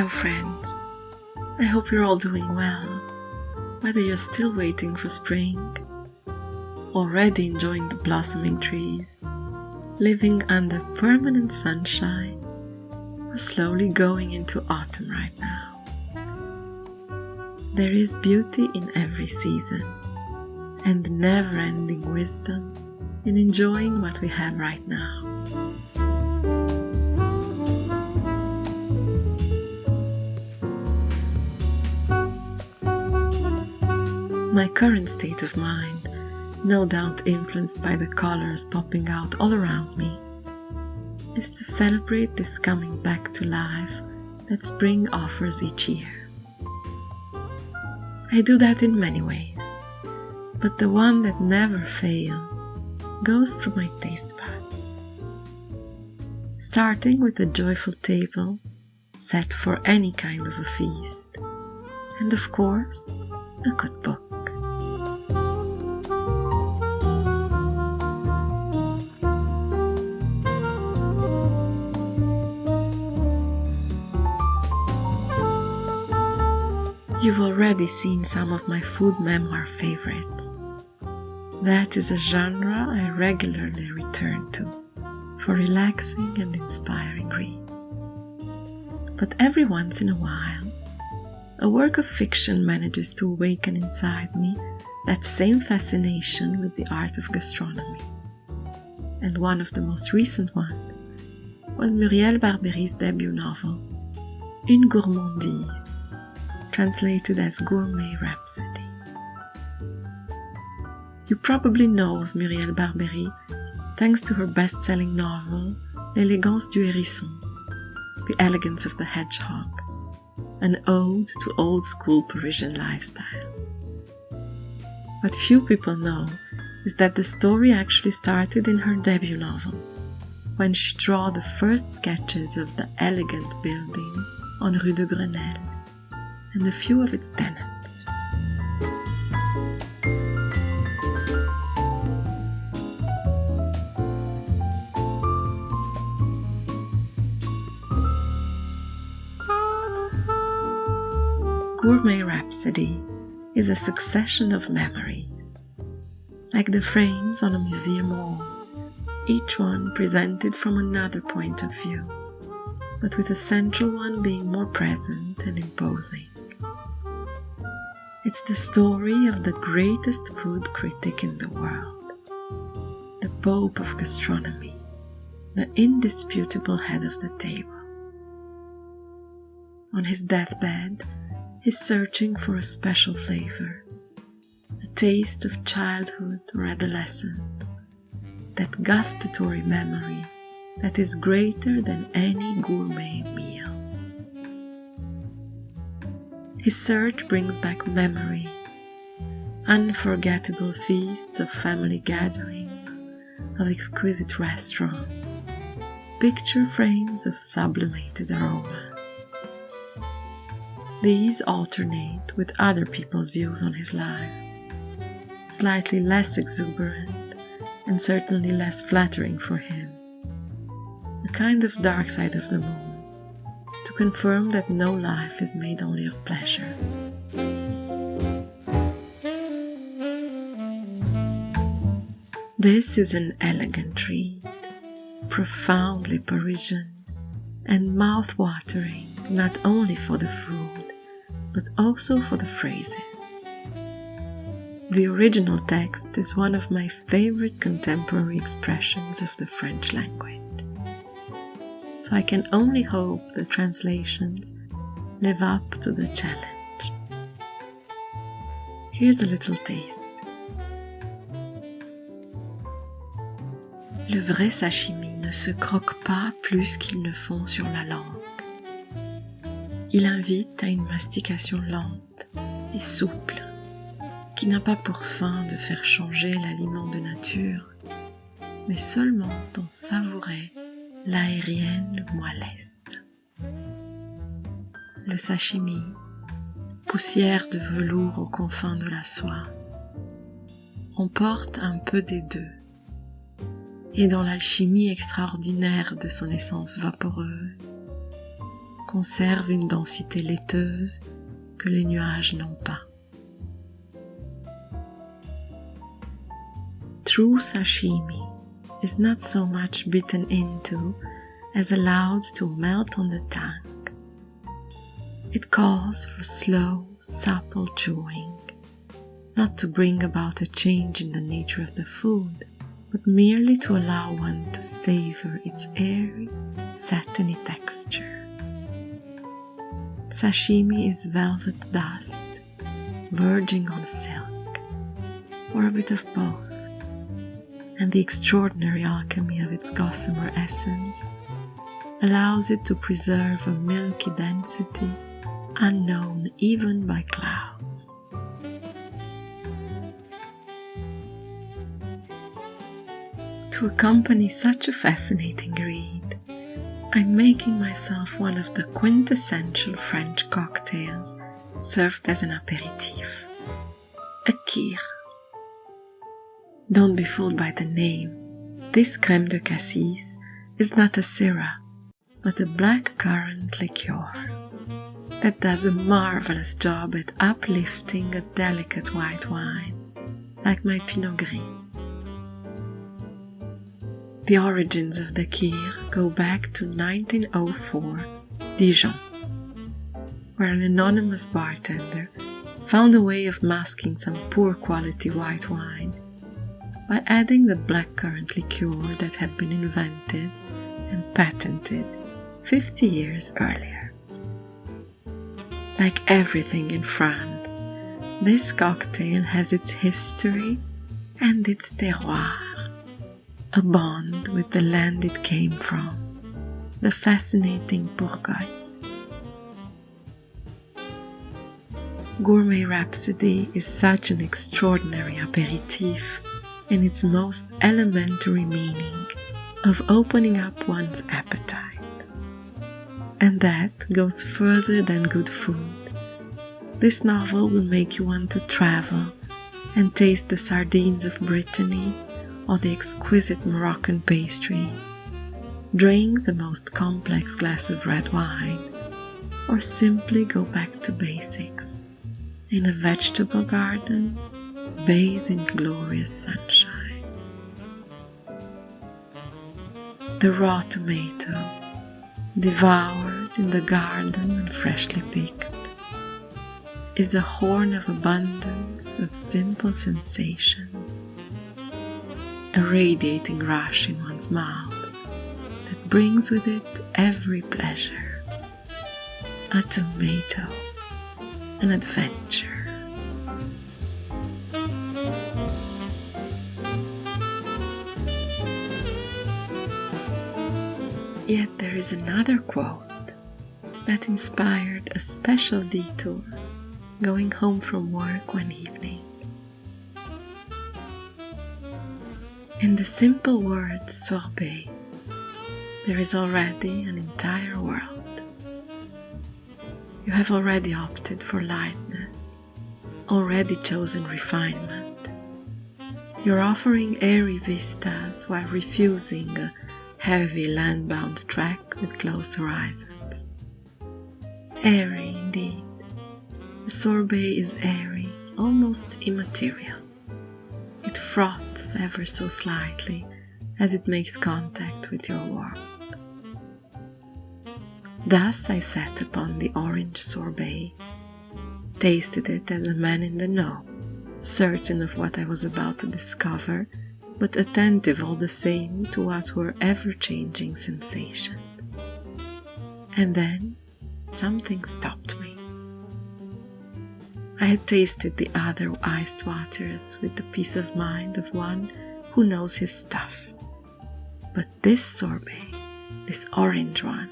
Hello friends, I hope you're all doing well, whether you're still waiting for spring, already enjoying the blossoming trees, living under permanent sunshine, or slowly going into autumn right now. There is beauty in every season, and never-ending wisdom in enjoying what we have right now. My current state of mind, no doubt influenced by the colors popping out all around me, is to celebrate this coming back to life that spring offers each year. I do that in many ways, but the one that never fails goes through my taste buds. Starting with a joyful table set for any kind of a feast, and of course, a good book. You've already seen some of my food memoir favorites. That is a genre I regularly return to for relaxing and inspiring reads. But every once in a while, a work of fiction manages to awaken inside me that same fascination with the art of gastronomy. And one of the most recent ones was Muriel Barbery's debut novel, Une gourmandise, translated as Gourmet Rhapsody. You probably know of Muriel Barbery thanks to her best-selling novel, Elegance du hérisson, the elegance of the hedgehog, an ode to old-school Parisian lifestyle. What few people know is that the story actually started in her debut novel, when she drew the first sketches of the elegant building on Rue de Grenelle and a few of its tenants. Gourmet Rhapsody is a succession of memories, like the frames on a museum wall, each one presented from another point of view, but with a central one being more present and imposing. It's the story of the greatest food critic in the world, the Pope of gastronomy, the indisputable head of the table. On his deathbed, he's searching for a special flavor, a taste of childhood or adolescence, that gustatory memory that is greater than any gourmet meal. His search brings back memories, unforgettable feasts of family gatherings, of exquisite restaurants, picture frames of sublimated aromas. These alternate with other people's views on his life, slightly less exuberant and certainly less flattering for him, a kind of dark side of the moon, to confirm that no life is made only of pleasure. This is an elegant read, profoundly Parisian, and mouth-watering not only for the food, but also for the phrases. The original text is one of my favorite contemporary expressions of the French language, so I can only hope the translations live up to the challenge. Here's a little taste. Le vrai sashimi ne se croque pas plus qu'ils ne font sur la langue. Il invite à une mastication lente et souple, qui n'a pas pour fin de faire changer l'aliment de nature, mais seulement d'en savourer l'aérienne moellesse. Le sashimi, poussière de velours aux confins de la soie, emporte un peu des deux, et dans l'alchimie extraordinaire de son essence vaporeuse, conserve une densité laiteuse que les nuages n'ont pas. True sashimi is not so much bitten into as allowed to melt on the tongue. It calls for slow, supple chewing, not to bring about a change in the nature of the food, but merely to allow one to savor its airy, satiny texture. Sashimi is velvet dust, verging on silk, or a bit of both, and the extraordinary alchemy of its gossamer essence allows it to preserve a milky density unknown even by clouds. To accompany such a fascinating read, I'm making myself one of the quintessential French cocktails served as an aperitif, a kir. Don't be fooled by the name. This crème de cassis is not a syrah, but a black currant liqueur that does a marvelous job at uplifting a delicate white wine, like my Pinot Gris. The origins of the kir go back to 1904, Dijon, where an anonymous bartender found a way of masking some poor quality white wine by adding the blackcurrant liqueur that had been invented and patented 50 years earlier. Like everything in France, this cocktail has its history and its terroir, a bond with the land it came from, the fascinating Bourgogne. Gourmet Rhapsody is such an extraordinary aperitif in its most elementary meaning of opening up one's appetite. And that goes further than good food. This novel will make you want to travel and taste the sardines of Brittany or the exquisite Moroccan pastries, drink the most complex glass of red wine, or simply go back to basics. In a vegetable garden, bathe in glorious sunshine. The raw tomato, devoured in the garden and freshly picked, is a horn of abundance of simple sensations, a radiating rush in one's mouth that brings with it every pleasure. A tomato, an adventure. Yet there is another quote that inspired a special detour going home from work one evening. In the simple word sorbet, there is already an entire world. You have already opted for lightness, already chosen refinement. You're offering airy vistas while refusing a heavy land-bound track with close horizons. Airy indeed. The sorbet is airy, almost immaterial. It froths ever so slightly as it makes contact with your world. Thus I sat upon the orange sorbet, tasted it as a man in the know, certain of what I was about to discover, but attentive all the same to what were ever-changing sensations. And then something stopped me. I had tasted the other iced waters with the peace of mind of one who knows his stuff. But this sorbet, this orange one,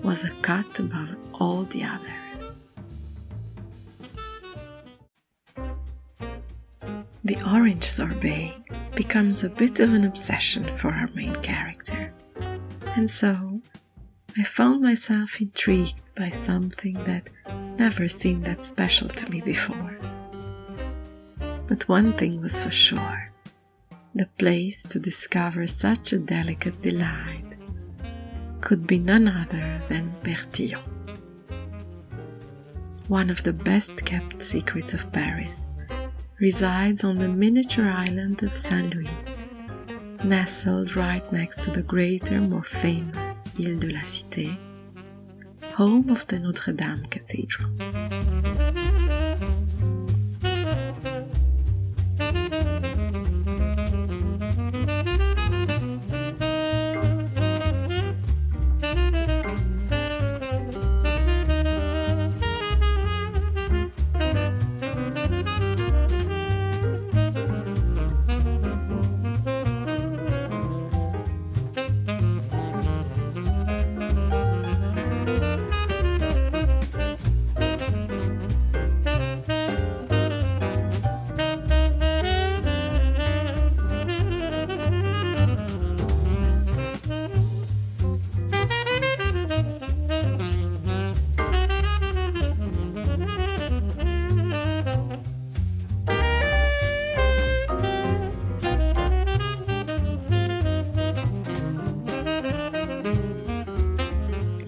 was a cut above all the others. The orange sorbet becomes a bit of an obsession for our main character, and so I found myself intrigued by something that never seemed that special to me before. But one thing was for sure: the place to discover such a delicate delight could be none other than Berthillon. One of the best-kept secrets of Paris resides on the miniature island of Saint-Louis, nestled right next to the greater, more famous Île de la Cité, home of the Notre Dame Cathedral.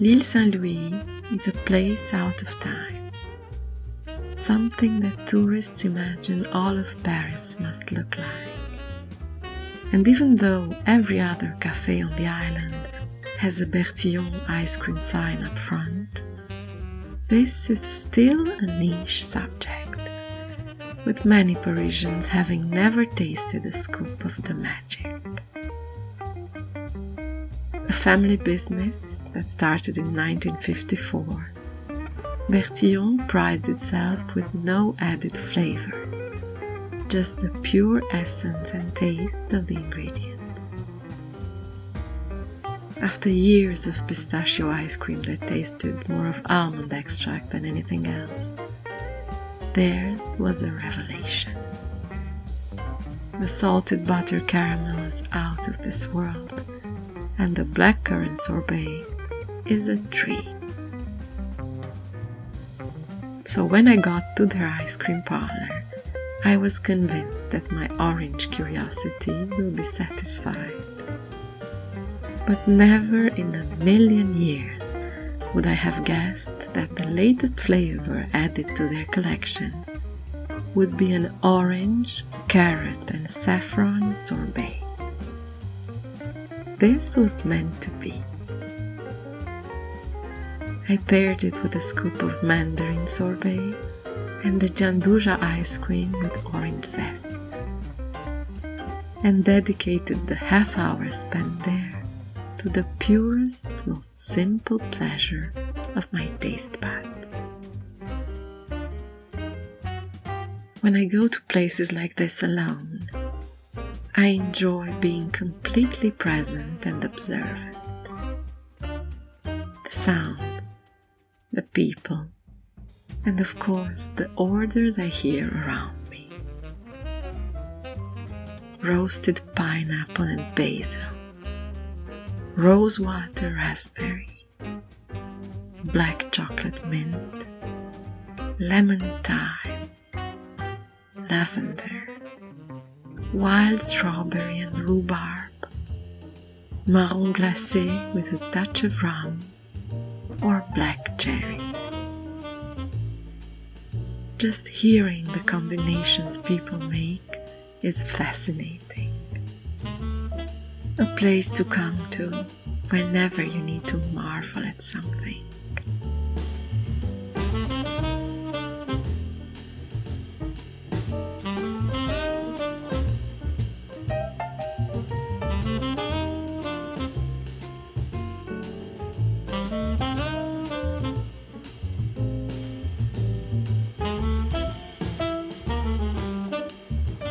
L'Île Saint-Louis is a place out of time, something that tourists imagine all of Paris must look like. And even though every other café on the island has a Berthillon ice cream sign up front, this is still a niche subject, with many Parisians having never tasted a scoop of the magic. A family business that started in 1954, Berthillon prides itself with no added flavors, just the pure essence and taste of the ingredients. After years of pistachio ice cream that tasted more of almond extract than anything else, theirs was a revelation. The salted butter caramel is out of this world, and the blackcurrant sorbet is a dream. So when I got to their ice cream parlor, I was convinced that my orange curiosity will be satisfied. But never in a million years would I have guessed that the latest flavor added to their collection would be an orange, carrot and saffron sorbet. This was meant to be. I paired it with a scoop of mandarin sorbet and the janduja ice cream with orange zest, and dedicated the half hour spent there to the purest, most simple pleasure of my taste buds. When I go to places like this alone, I enjoy being completely present and observant. The sounds, the people, and of course the odors I hear around me. Roasted pineapple and basil, rosewater raspberry, black chocolate mint, lemon thyme, lavender, wild strawberry and rhubarb, marron glacé with a touch of rum, or black cherries. Just hearing the combinations people make is fascinating. A place to come to whenever you need to marvel at something.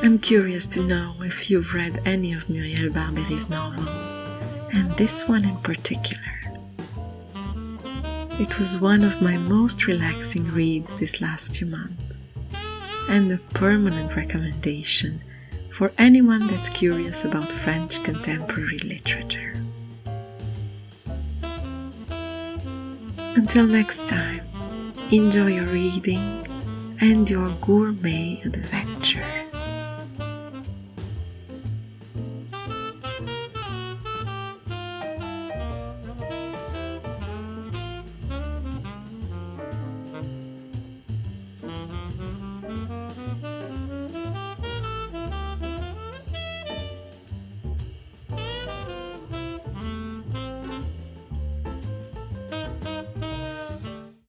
I'm curious to know if you've read any of Muriel Barbery's novels, and this one in particular. It was one of my most relaxing reads this last few months, and a permanent recommendation for anyone that's curious about French contemporary literature. Until next time, enjoy your reading and your gourmet adventures.